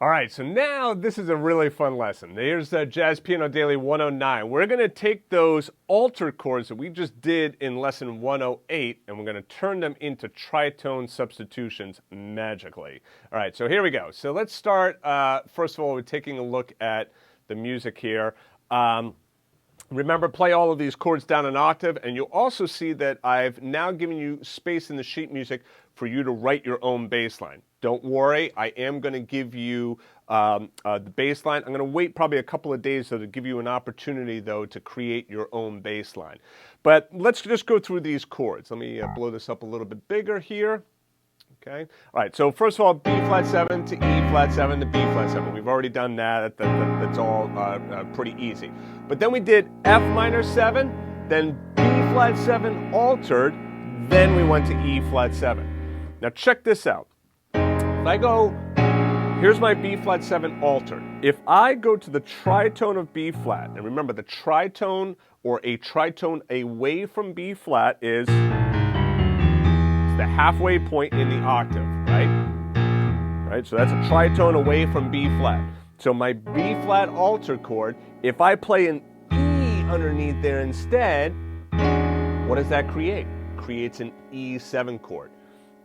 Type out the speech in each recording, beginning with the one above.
All right, so now this is a really fun lesson. Here's Jazz Piano Daily 109. We're going to take those alter chords that we just did in lesson 108, and we're going to turn them into tritone substitutions magically. All right, so here we go. So let's start, first of all, with taking a look at the music here. Remember, play all of these chords down an octave, and you'll also see that I've now given you space in the sheet music for you to write your own bass line. Don't worry, I am going to give you the bass line. I'm going to wait probably a couple of days, though, to give you an opportunity, though, to create your own bass line. But let's just go through these chords. Let me blow this up a little bit bigger here. Okay. All right, so first of all, B flat 7 to E flat 7 to B flat 7. We've already done that. That's all pretty easy. But then we did F minor 7, then B flat 7 altered, then we went to E flat 7. Now check this out. If I go, here's my B flat 7 altered. If I go to the tritone of B flat, and remember the tritone or a tritone away from B flat is the halfway point in the octave, right? So that's a tritone away from B flat. So my B flat altered chord, if I play an E underneath there instead, what does that create? Creates an E7 chord.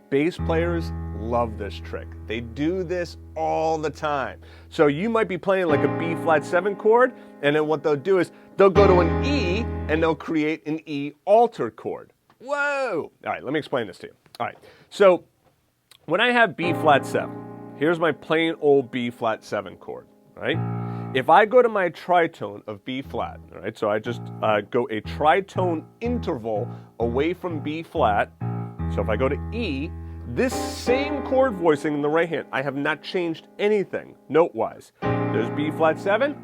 Bass players love this trick. They do this all the time. So you might be playing like a B flat 7 chord, and then what they'll do is they'll go to an E and they'll create an E altered chord. Whoa! All right, let me explain this to you. All right, so when I have B flat 7, here's my plain old B flat 7 chord, right? If I go to my tritone of B flat, all right, so I just go a tritone interval away from B flat. So if I go to E, this same chord voicing in the right hand, I have not changed anything note-wise. There's B flat 7.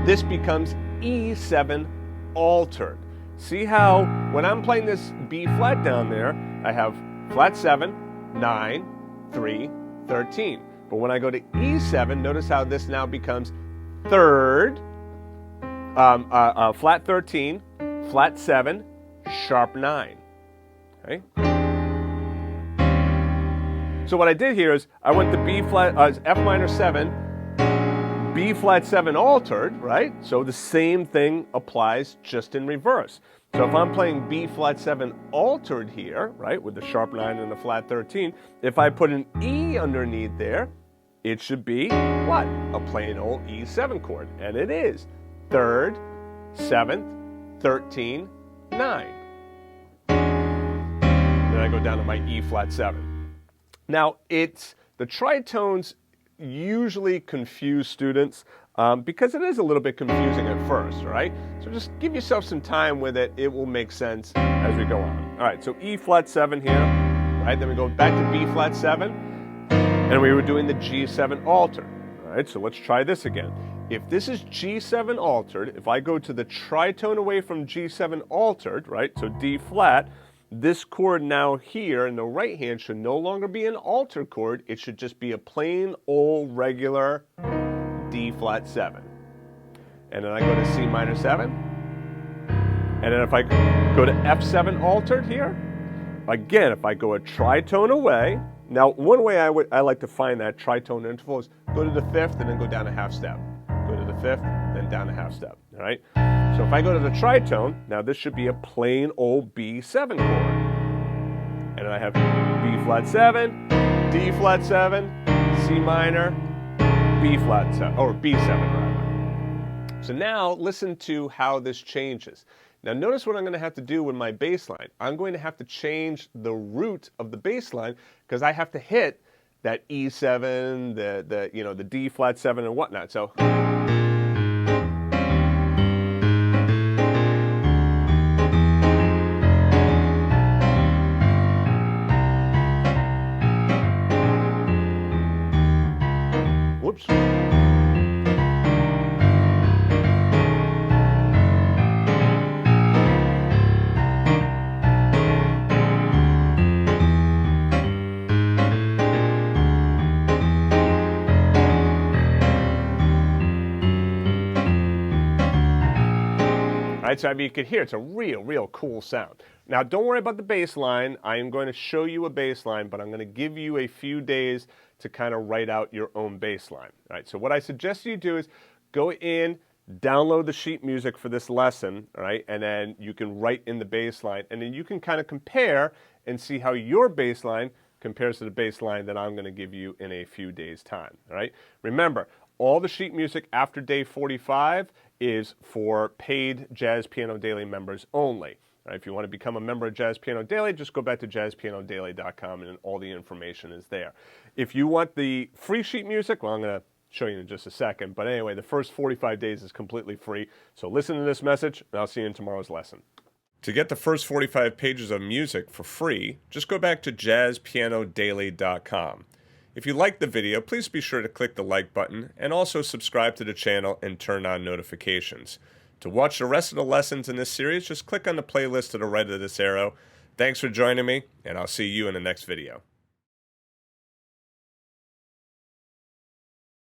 This becomes E7 altered. See how when I'm playing this B flat down there, I have flat 7, 9, 3, 13. But when I go to E7, notice how this now becomes third, flat 13, flat 7, sharp 9. Okay? So what I did here is I went to B flat, F minor 7, B flat 7 altered, right? So the same thing applies just in reverse. So if I'm playing B flat 7 altered here, right, with the sharp 9 and the flat 13, if I put an E underneath there, it should be what? A plain old E7 chord. And it is. 3rd, 7th, 13, 9. Then I go down to my E flat 7. Now, the tritones usually confuse students because it is a little bit confusing at first, right? So just give yourself some time with it. It will make sense as we go on. All right, so E flat 7 here, right? Then we go back to B flat 7, and we were doing the G7 altered. All right, so let's try this again. If this is G7 altered, if I go to the tritone away from G7 altered, right, so D flat, this chord now here in the right hand should no longer be an altered chord. It should just be a plain old regular D flat 7. And then I go to C minor 7. And then if I go to F7 altered here, again, if I go a tritone away, now one way I like to find that tritone interval is go to the 5th and then go down a half step. Go to the 5th, then down a half step, all right? So if I go to the tritone, now this should be a plain old B7 chord. And then I have B flat 7, D flat 7, C minor, B flat 7, or B7 rather. So now listen to how this changes. Now notice what I'm going to have to do with my bass line. I'm going to have to change the root of the bass line because I have to hit that E7, the D flat 7 and whatnot. So whoops. Right, so I mean, you can hear it's a real cool sound. Now, don't worry about the bass line. I am going to show you a bass line, but I'm going to give you a few days to kind of write out your own bass line. All right, so what I suggest you do is go in, download the sheet music for this lesson, all right, and then you can write in the bass line, and then you can kind of compare and see how your bass line compares to the bass line that I'm going to give you in a few days' time, all right? Remember, all the sheet music after day 45 is for paid Jazz Piano Daily members only. All right, if you want to become a member of Jazz Piano Daily, just go back to jazzpianodaily.com and all the information is there. If you want the free sheet music, well, I'm going to show you in just a second, but anyway, the first 45 days is completely free. So listen to this message, and I'll see you in tomorrow's lesson. To get the first 45 pages of music for free, just go back to jazzpianodaily.com. If you liked the video, please be sure to click the like button and also subscribe to the channel and turn on notifications. To watch the rest of the lessons in this series, just click on the playlist to the right of this arrow. Thanks for joining me, and I'll see you in the next video.